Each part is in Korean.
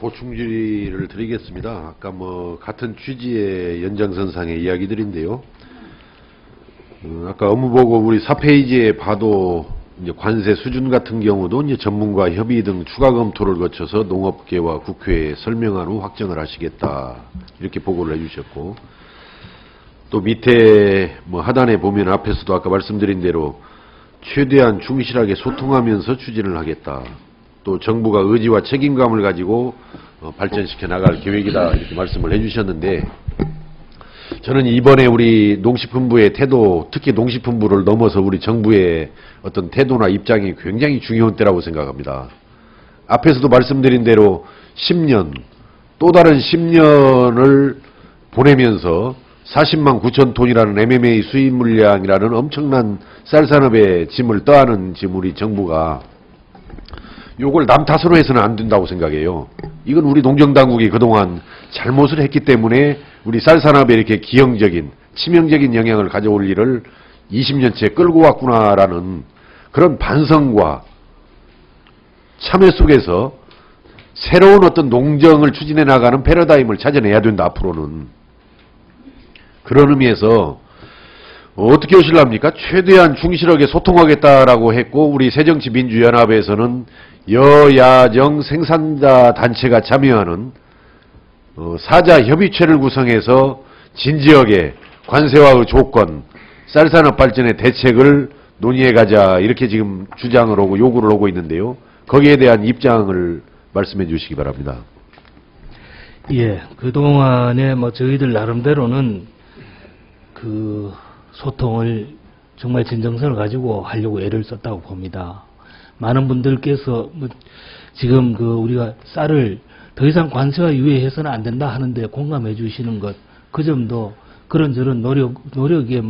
보충 질의를 드리겠습니다. 아까 같은 취지의 연장선상의 이야기들인데요. 아까 업무보고 우리 4페이지에 봐도 이제 관세 수준 같은 경우도 이제 전문가 협의 등 추가 검토를 거쳐서 농업계와 국회에 설명한 후 확정을 하시겠다, 이렇게 보고를 해주셨고, 또 밑에 하단에 보면 앞에서도 아까 말씀드린 대로 최대한 충실하게 소통하면서 추진을 하겠다. 또 정부가 의지와 책임감을 가지고 발전시켜 나갈 계획이다, 이렇게 말씀을 해주셨는데, 저는 이번에 우리 농식품부의 태도, 특히 농식품부를 넘어서 우리 정부의 어떤 태도나 입장이 굉장히 중요한 때라고 생각합니다. 앞에서도 말씀드린 대로 10년, 또 다른 10년을 보내면서 40만 9천 톤이라는 MMA 수입 물량이라는 엄청난 쌀산업의 짐을 떠안은 지금 우리 정부가 요걸 남 탓으로 해서는 안 된다고 생각해요. 이건 우리 농정당국이 그동안 잘못을 했기 때문에 우리 쌀산업에 이렇게 기형적인, 치명적인 영향을 가져올 일을 20년째 끌고 왔구나라는 그런 반성과 참회 속에서 새로운 어떤 농정을 추진해 나가는 패러다임을 찾아내야 된다, 앞으로는. 그런 의미에서 어떻게 하실랍니까? 최대한 충실하게 소통하겠다라고 했고, 우리 새정치민주연합에서는 여야정 생산자 단체가 참여하는 사자협의체를 구성해서 진지하게 관세와의 조건, 쌀산업 발전의 대책을 논의해가자, 이렇게 지금 주장을 하고 요구를 하고 있는데요. 거기에 대한 입장을 말씀해 주시기 바랍니다. 예, 그동안에 저희들 나름대로는 그 소통을 정말 진정성을 가지고 하려고 애를 썼다고 봅니다. 많은 분들께서 지금 우리가 쌀을 더 이상 관세와 유예해서는 안 된다 하는데 공감해 주시는 것, 그 점도 그런저런 노력에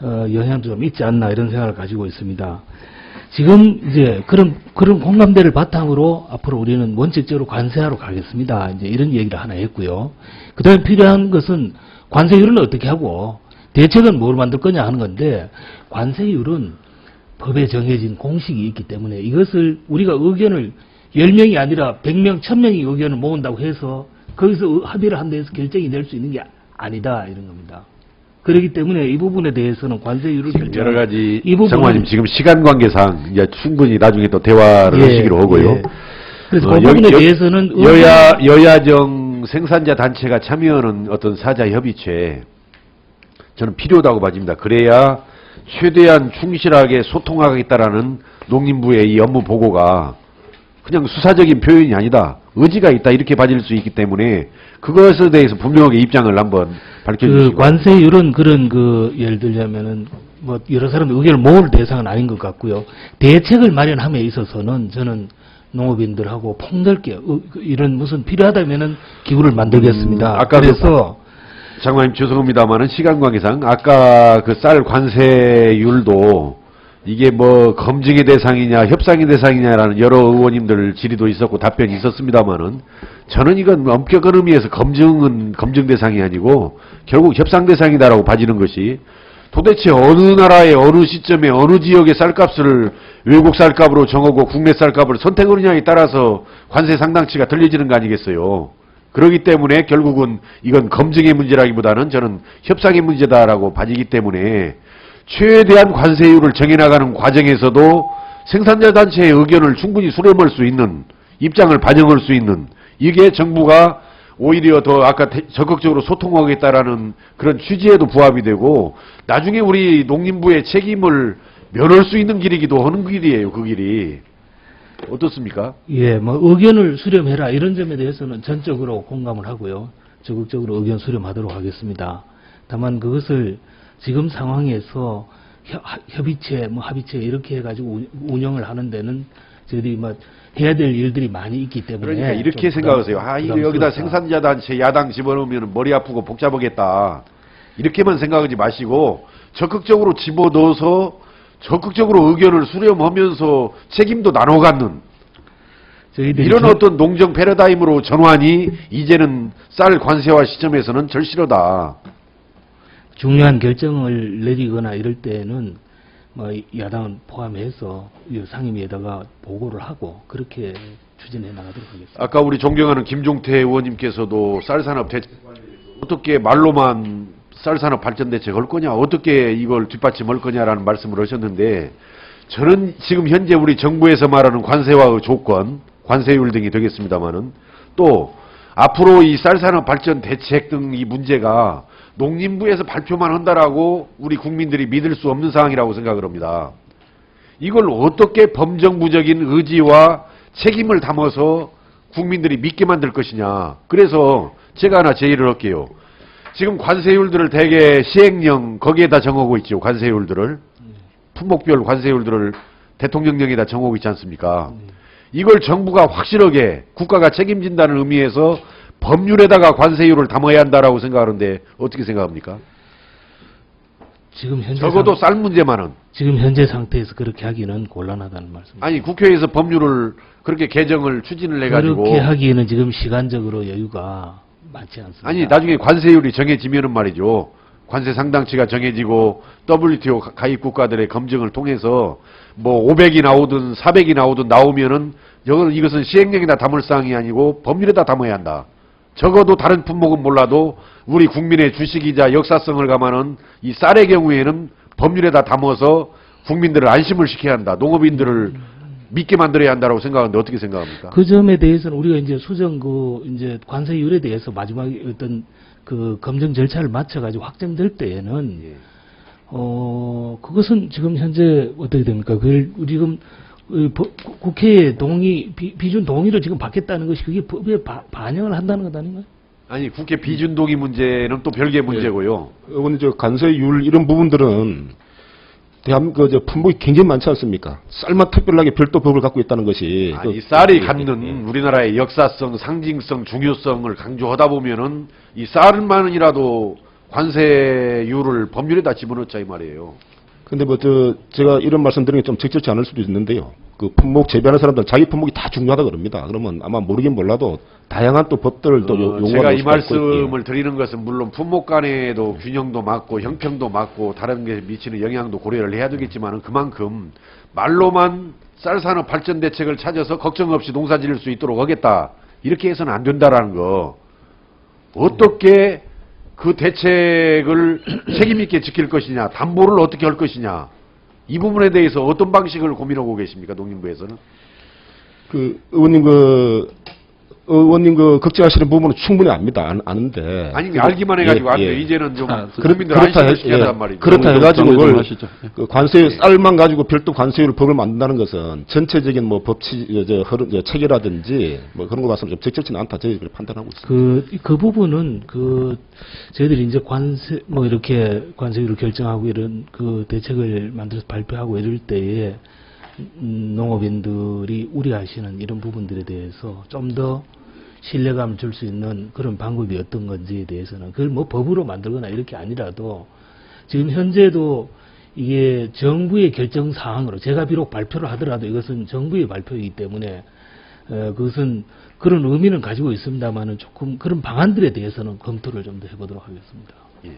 영향도 좀 있지 않나, 이런 생각을 가지고 있습니다. 지금 이제 그런 공감대를 바탕으로 앞으로 우리는 원칙적으로 관세하러 가겠습니다. 이제 이런 얘기를 하나 했고요. 그 다음에 필요한 것은 관세율은 어떻게 하고 대책은 뭘 만들 거냐 하는 건데, 관세율은 법에 정해진 공식이 있기 때문에 이것을 우리가 의견을 10명이 아니라 100명, 1000명이 의견을 모은다고 해서 거기서 합의를 한다 해서 결정이 될 수 있는 게 아니다, 이런 겁니다. 그렇기 때문에 이 부분에 대해서는 관세율을 여러 가지, 이 부분은, 장관님 지금 시간 관계상 이제 충분히 나중에 또 대화를 하시기로 하고요. 예. 그래서 그 부분에 대해서는 여야정 생산자 단체가 참여하는 어떤 사자협의체, 저는 필요하다고 봐집니다. 그래야 최대한 충실하게 소통하겠다라는 농림부의 이 업무 보고가 그냥 수사적인 표현이 아니다, 의지가 있다, 이렇게 봐질 수 있기 때문에 그것에 대해서 분명하게 입장을 한번 밝혀주시고. 관세율은 예를 들자면은 여러 사람의 의견을 모을 대상은 아닌 것 같고요. 대책을 마련함에 있어서는 저는 농업인들하고 폭넓게 이런 무슨 필요하다면은 기구를 만들겠습니다. 그래서 장관님 죄송합니다만은 시간 관계상 아까 그 쌀 관세율도 이게 검증의 대상이냐 협상의 대상이냐라는 여러 의원님들 질의도 있었고 답변이 있었습니다만은, 저는 이건 엄격한 의미에서 검증은 검증 대상이 아니고 결국 협상 대상이다라고 봐지는 것이, 도대체 어느 나라의 어느 시점에 어느 지역의 쌀값을 외국 쌀값으로 정하고 국내 쌀값을 선택하느냐에 따라서 관세 상당치가 틀려지는 거 아니겠어요. 그렇기 때문에 결국은 이건 검증의 문제라기보다는 저는 협상의 문제다라고 봐지기 때문에 최대한 관세율을 정해나가는 과정에서도 생산자 단체의 의견을 충분히 수렴할 수 있는, 입장을 반영할 수 있는, 이게 정부가 오히려 더 아까 적극적으로 소통하겠다라는 그런 취지에도 부합이 되고, 나중에 우리 농림부의 책임을 면할 수 있는 길이기도 하는 길이에요, 그 길이. 어떻습니까? 예, 의견을 수렴해라, 이런 점에 대해서는 전적으로 공감을 하고요. 적극적으로 의견 수렴하도록 하겠습니다. 다만 그것을 지금 상황에서 협의체, 합의체 이렇게 해가지고 운영을 하는 데는 저희들이 해야 될 일들이 많이 있기 때문에. 그러니까 이렇게 생각하세요. 이거 여기다 생산자 단체 야당 집어넣으면 머리 아프고 복잡하겠다, 이렇게만 생각하지 마시고 적극적으로 집어넣어서 적극적으로 의견을 수렴하면서 책임도 나눠 갖는 이런 어떤 농정 패러다임으로 전환이 이제는 쌀 관세화 시점에서는 절실하다. 중요한 결정을 내리거나 이럴 때는 뭐 야당은 포함해서 이 상임위에다가 보고를 하고 그렇게 추진해 나가도록 하겠습니다. 아까 우리 존경하는 김종태 의원님께서도 쌀산업 대책 어떻게 말로만 쌀산업 발전 대책 할 거냐, 어떻게 이걸 뒷받침할 거냐라는 말씀을 하셨는데, 저는 지금 현재 우리 정부에서 말하는 관세와의 조건, 관세율 등이 되겠습니다만은, 또 앞으로 이 쌀산업 발전 대책 등 이 문제가 농림부에서 발표만 한다라고 우리 국민들이 믿을 수 없는 상황이라고 생각을 합니다. 이걸 어떻게 범정부적인 의지와 책임을 담아서 국민들이 믿게 만들 것이냐. 그래서 제가 하나 제의를 할게요. 지금 관세율들을 대개 시행령 거기에다 정하고 있죠. 관세율들을. 품목별 관세율들을 대통령령에다 정하고 있지 않습니까? 이걸 정부가 확실하게 국가가 책임진다는 의미에서 법률에다가 관세율을 담아야 한다라고 생각하는데 어떻게 생각합니까? 지금 현재 적어도 쌀 문제만은. 지금 현재 상태에서 그렇게 하기는 곤란하다는 말씀입니다. 아니 국회에서 법률을 그렇게 개정을 추진을 해가지고. 그렇게 하기에는 지금 시간적으로 여유가 많지 않습니다. 아니 나중에 관세율이 정해지면은 말이죠. 관세 상당치가 정해지고 WTO 가입 국가들의 검증을 통해서 뭐 500이 나오든 400이 나오든 나오면은 이것은 시행령에다 담을 사항이 아니고 법률에다 담아야 한다. 적어도 다른 품목은 몰라도 우리 국민의 주식이자 역사성을 감안한 이 쌀의 경우에는 법률에다 담아서 국민들을 안심을 시켜야 한다. 농업인들을 믿게 만들어야 한다라고 생각하는데 어떻게 생각합니까? 그 점에 대해서는 우리가 이제 수정 이제 관세율에 대해서 마지막에 어떤 그 검증 절차를 마쳐가지고 확정될 때에는 그것은 지금 현재 어떻게 됩니까? 그걸 우리 지금 국회의 비준 동의를 지금 받겠다는 것이 그게 법에 반영을 한다는 것 아닌가요? 아니 국회 비준 동의 문제는 또 별개의 문제고요. 의원님, 저 관세율 이런 부분들은 대한민국 품목이 굉장히 많지 않습니까? 쌀만 특별하게 별도 법을 갖고 있다는 것이 아니 쌀이 갖는 우리나라의 역사성, 상징성, 중요성을 강조하다 보면은 이 쌀만이라도 관세율을 법률에다 집어넣자 이 말이에요. 근데 제가 이런 말씀 드리는 게 좀 적절치 않을 수도 있는데요. 그 품목 재배하는 사람들은 자기 품목이 다 중요하다 그럽니다. 그러면 아마 모르긴 몰라도 다양한 또 법들을 또 요구하는 제가 이 수가 있고, 말씀을 드리는 것은 물론 품목 간에도 균형도 맞고 형평도 맞고 다른 게 미치는 영향도 고려를 해야 되겠지만 그만큼 말로만 쌀산업 발전 대책을 찾아서 걱정 없이 농사 지을 수 있도록 하겠다. 이렇게 해서는 안 된다라는 거. 어떻게 그 대책을 책임있게 지킬 것이냐, 담보를 어떻게 할 것이냐, 이 부분에 대해서 어떤 방식을 고민하고 계십니까, 농림부에서는? 의원님 걱정하시는 부분은 충분히 압니다. 아는데. 아니, 알기만 해가지고 안 돼. 이제는 좀 국민들 안심을 시켜야 한단 말이죠. 그렇다 해가지고 그걸 예. 관세, 쌀만 가지고 별도 관세율 법을 만든다는 것은 전체적인 뭐 체계라든지 뭐 그런 거 봐서는 좀 적절치는 않다. 저희들이 판단하고 있습니다. 그 부분은 저희들이 이제 이렇게 관세율을 결정하고 이런 그 대책을 만들어서 발표하고 이럴 때에 농업인들이 우려하시는 이런 부분들에 대해서 좀 더 신뢰감을 줄 수 있는 그런 방법이 어떤 건지에 대해서는 그걸 뭐 법으로 만들거나 이렇게 아니라도 지금 현재도 이게 정부의 결정 사항으로 제가 비록 발표를 하더라도 이것은 정부의 발표이기 때문에 그것은 그런 의미는 가지고 있습니다만은 조금 그런 방안들에 대해서는 검토를 좀 더 해보도록 하겠습니다. 예.